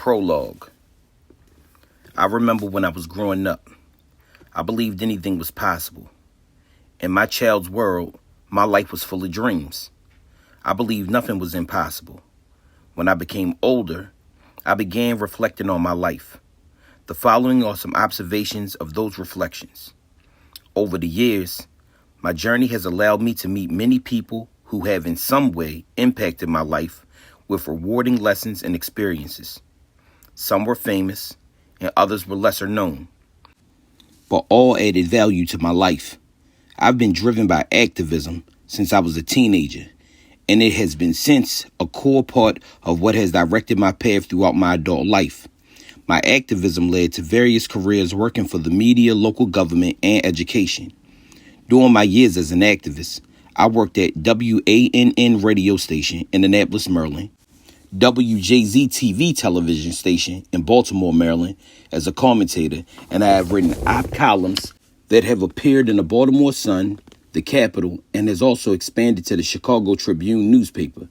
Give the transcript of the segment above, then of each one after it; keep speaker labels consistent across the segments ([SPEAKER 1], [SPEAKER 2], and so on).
[SPEAKER 1] Prologue. I remember when I was growing up, I believed anything was possible. In my child's world, my life was full of dreams. I believed nothing was impossible. When I became older, I began reflecting on my life. The following are some observations of those reflections. Over the years, my journey has allowed me to meet many people who have in some way impacted my life with rewarding lessons and experiences. Some were famous, and others were lesser known, but all added value to my life. I've been driven by activism since I was a teenager, and it has been since a core part of what has directed my path throughout my adult life. My activism led to various careers working for the media, local government, and education. During my years as an activist, I worked at WANN radio station in Annapolis, Maryland, WJZ TV television station in Baltimore, Maryland, as a commentator, and I have written op columns that have appeared in the Baltimore Sun, the Capitol, and has also expanded to the Chicago Tribune newspaper.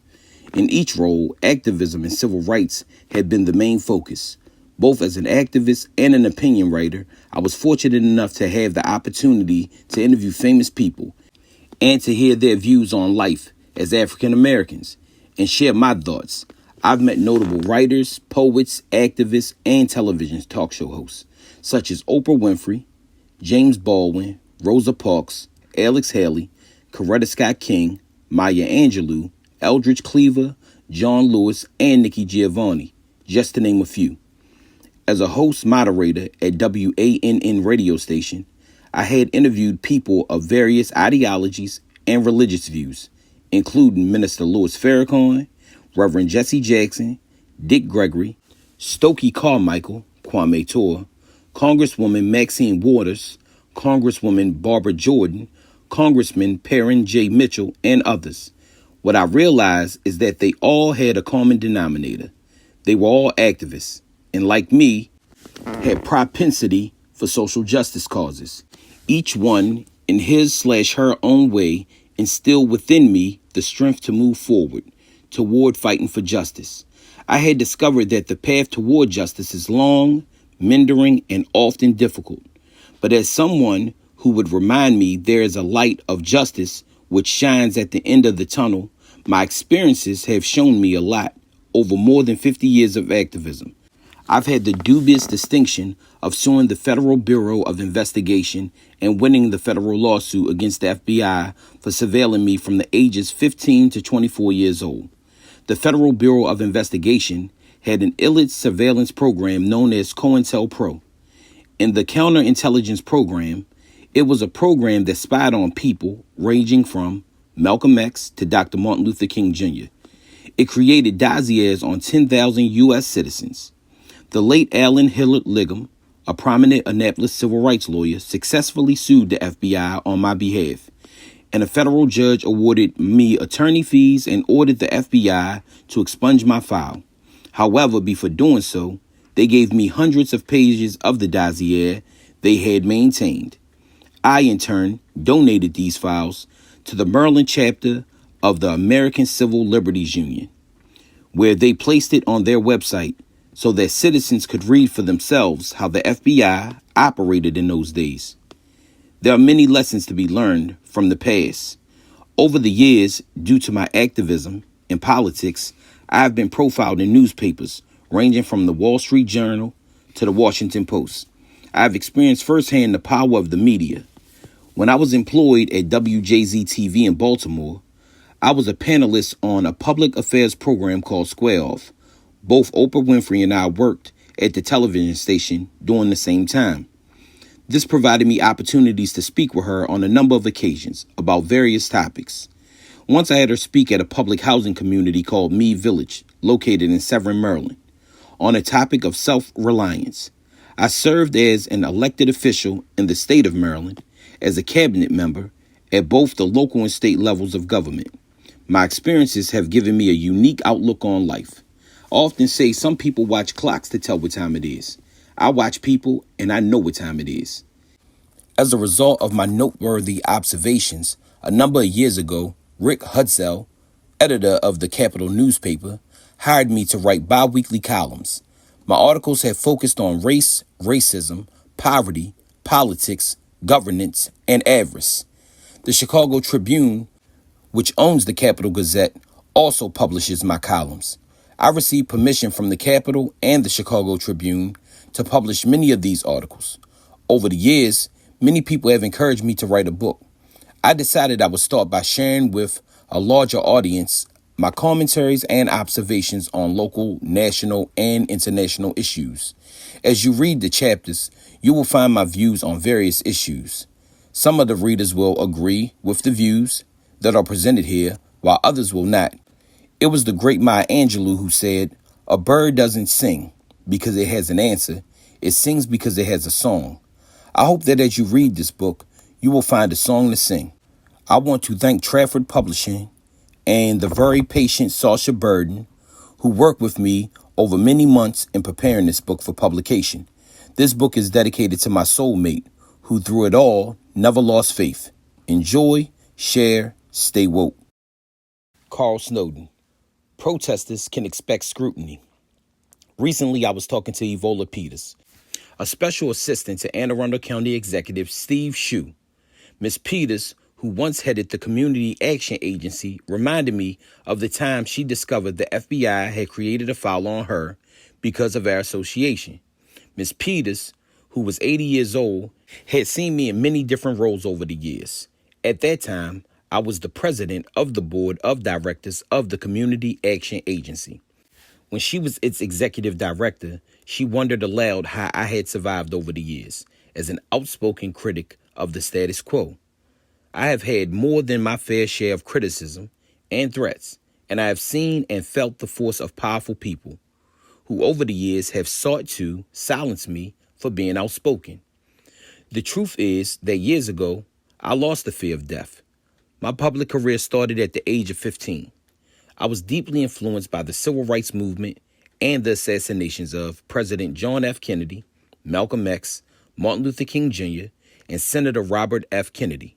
[SPEAKER 1] In each role, activism and civil rights had been the main focus. Both as an activist and an opinion writer, I was fortunate enough to have the opportunity to interview famous people and to hear their views on life as African Americans and share my thoughts. I've met notable writers, poets, activists, and television talk show hosts, such as Oprah Winfrey, James Baldwin, Rosa Parks, Alex Haley, Coretta Scott King, Maya Angelou, Eldridge Cleaver, John Lewis, and Nikki Giovanni, just to name a few. As a host moderator at WANN radio station, I had interviewed people of various ideologies and religious views, including Minister Louis Farrakhan, Reverend Jesse Jackson, Dick Gregory, Stokely Carmichael, Kwame Ture, Congresswoman Maxine Waters, Congresswoman Barbara Jordan, Congressman Perrin J. Mitchell, and others. What I realized is that they all had a common denominator. They were all activists, and like me, had propensity for social justice causes. Each one, in his/her own way, instilled within me the strength to move forward toward fighting for justice. I had discovered that the path toward justice is long, meandering, and often difficult. But as someone who would remind me there is a light of justice which shines at the end of the tunnel, my experiences have shown me a lot over more than 50 years of activism. I've had the dubious distinction of suing the Federal Bureau of Investigation and winning the federal lawsuit against the FBI for surveilling me from the ages 15 to 24 years old. The Federal Bureau of Investigation had an illicit surveillance program known as COINTELPRO. In the counterintelligence program, it was a program that spied on people ranging from Malcolm X to Dr. Martin Luther King Jr. It created dossiers on 10,000 U.S. citizens. The late Allen Hillard Liggum, a prominent Annapolis civil rights lawyer, successfully sued the FBI on my behalf, and a federal judge awarded me attorney fees and ordered the FBI to expunge my file. However, before doing so, they gave me hundreds of pages of the dossier they had maintained. I, in turn, donated these files to the Maryland chapter of the American Civil Liberties Union, where they placed it on their website so that citizens could read for themselves how the FBI operated in those days. There are many lessons to be learned from the past. Over the years, due to my activism in politics, I have been profiled in newspapers ranging from the Wall Street Journal to the Washington Post. I have experienced firsthand the power of the media. When I was employed at WJZ TV in Baltimore, I was a panelist on a public affairs program called Square Off. Both Oprah Winfrey and I worked at the television station during the same time. This provided me opportunities to speak with her on a number of occasions about various topics. Once I had her speak at a public housing community called Mead Village, located in Severn, Maryland, on a topic of self-reliance. I served as an elected official in the state of Maryland, as a cabinet member at both the local and state levels of government. My experiences have given me a unique outlook on life. I often say some people watch clocks to tell what time it is. I watch people, and I know what time it is. As a result of my noteworthy observations, a number of years ago, Rick Hutzel, editor of the Capitol newspaper, hired me to write bi-weekly columns. My articles have focused on race, racism, poverty, politics, governance, and avarice. The Chicago Tribune, which owns the Capital Gazette, also publishes my columns. I received permission from the Capital and the Chicago Tribune to publish many of these articles. Over the years, many people have encouraged me to write a book. I decided I would start by sharing with a larger audience my commentaries and observations on local, national, and international issues. As you read the chapters, you will find my views on various issues. Some of the readers will agree with the views that are presented here, while others will not. It was the great Maya Angelou who said, "A bird doesn't sing because it has an answer. It sings because it has a song." I hope that as you read this book, you will find a song to sing. I want to thank Trafford Publishing and the very patient Sasha Burden, who worked with me over many months in preparing this book for publication. This book is dedicated to my soulmate, who through it all never lost faith. Enjoy, share, stay woke. Carl Snowden. Protesters can expect scrutiny. Recently, I was talking to Evola Peters, a special assistant to Anne Arundel County Executive Steve Shue. Ms. Peters, who once headed the Community Action Agency, reminded me of the time she discovered the FBI had created a file on her because of our association. Ms. Peters, who was 80 years old, had seen me in many different roles over the years. At that time, I was the president of the board of directors of the Community Action Agency. When she was its executive director, she wondered aloud how I had survived over the years as an outspoken critic of the status quo. I have had more than my fair share of criticism and threats, and I have seen and felt the force of powerful people who over the years have sought to silence me for being outspoken. The truth is that years ago, I lost the fear of death. My public career started at the age of 15. I was deeply influenced by the civil rights movement and the assassinations of President John F. Kennedy, Malcolm X, Martin Luther King Jr., and Senator Robert F. Kennedy.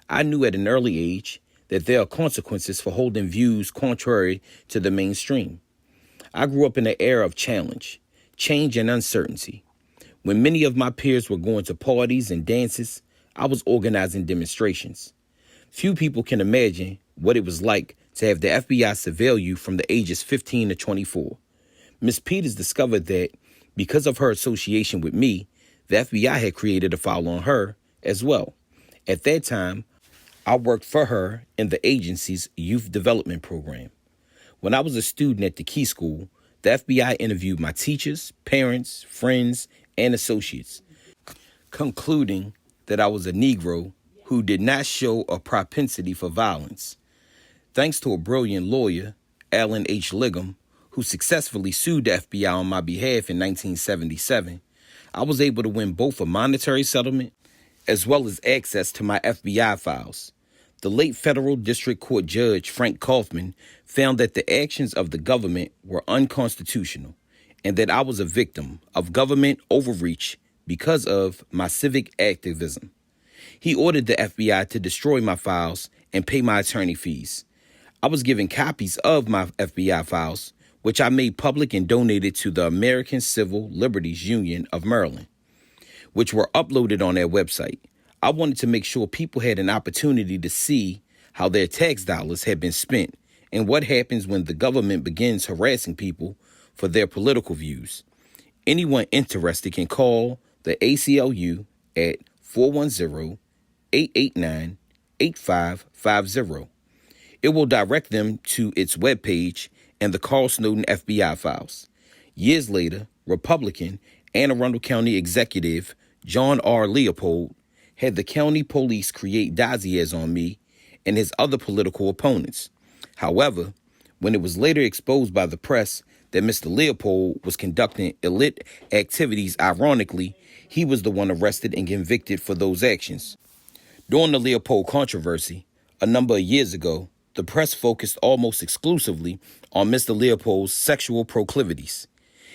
[SPEAKER 1] I knew at an early age that there are consequences for holding views contrary to the mainstream. I grew up in an era of challenge, change, and uncertainty. When many of my peers were going to parties and dances, I was organizing demonstrations. Few people can imagine what it was like to have the FBI surveil you from the ages 15 to 24. Ms. Peters discovered that because of her association with me, the FBI had created a file on her as well. At that time, I worked for her in the agency's youth development program. When I was a student at the Key School, the FBI interviewed my teachers, parents, friends, and associates, concluding that I was a Negro who did not show a propensity for violence. Thanks to a brilliant lawyer, Alan H. Liggum, who successfully sued the FBI on my behalf in 1977, I was able to win both a monetary settlement as well as access to my FBI files. The late federal district court judge, Frank Kaufman, found that the actions of the government were unconstitutional and that I was a victim of government overreach because of my civic activism. He ordered the FBI to destroy my files and pay my attorney fees. I was given copies of my FBI files, which I made public and donated to the American Civil Liberties Union of Maryland, which were uploaded on their website. I wanted to make sure people had an opportunity to see how their tax dollars had been spent and what happens when the government begins harassing people for their political views. Anyone interested can call the ACLU at 410-889-8550. It will direct them to its webpage and the Carl Snowden FBI files. Years later, Republican Anne Arundel County Executive John R. Leopold had the county police create dossiers on me and his other political opponents. However, when it was later exposed by the press that Mr. Leopold was conducting illicit activities, ironically, he was the one arrested and convicted for those actions. During the Leopold controversy, a number of years ago, the press focused almost exclusively on Mr. Leopold's sexual proclivities.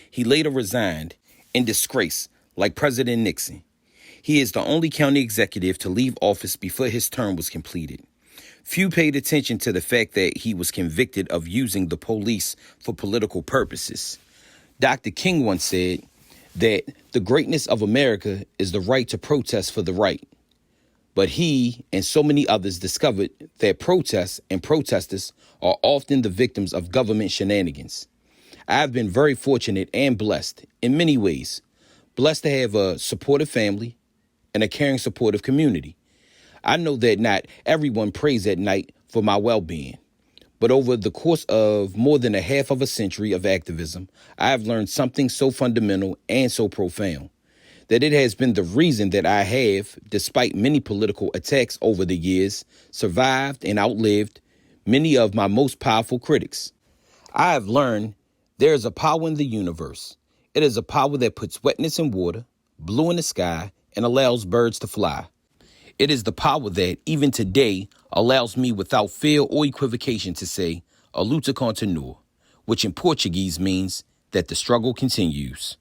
[SPEAKER 1] He later resigned in disgrace, like President Nixon. He is the only county executive to leave office before his term was completed. Few paid attention to the fact that he was convicted of using the police for political purposes. Dr. King once said that the greatness of America is the right to protest for the right. But he and so many others discovered that protests and protesters are often the victims of government shenanigans. I have been very fortunate and blessed in many ways. Blessed to have a supportive family and a caring, supportive community. I know that not everyone prays at night for my well-being. But over the course of more than a half of a century of activism, I have learned something so fundamental and so profound that it has been the reason that I have, despite many political attacks over the years, survived and outlived many of my most powerful critics. I have learned there is a power in the universe. It is a power that puts wetness in water, blue in the sky, and allows birds to fly. It is the power that, even today, allows me without fear or equivocation to say, a luta continua, which in Portuguese means that the struggle continues.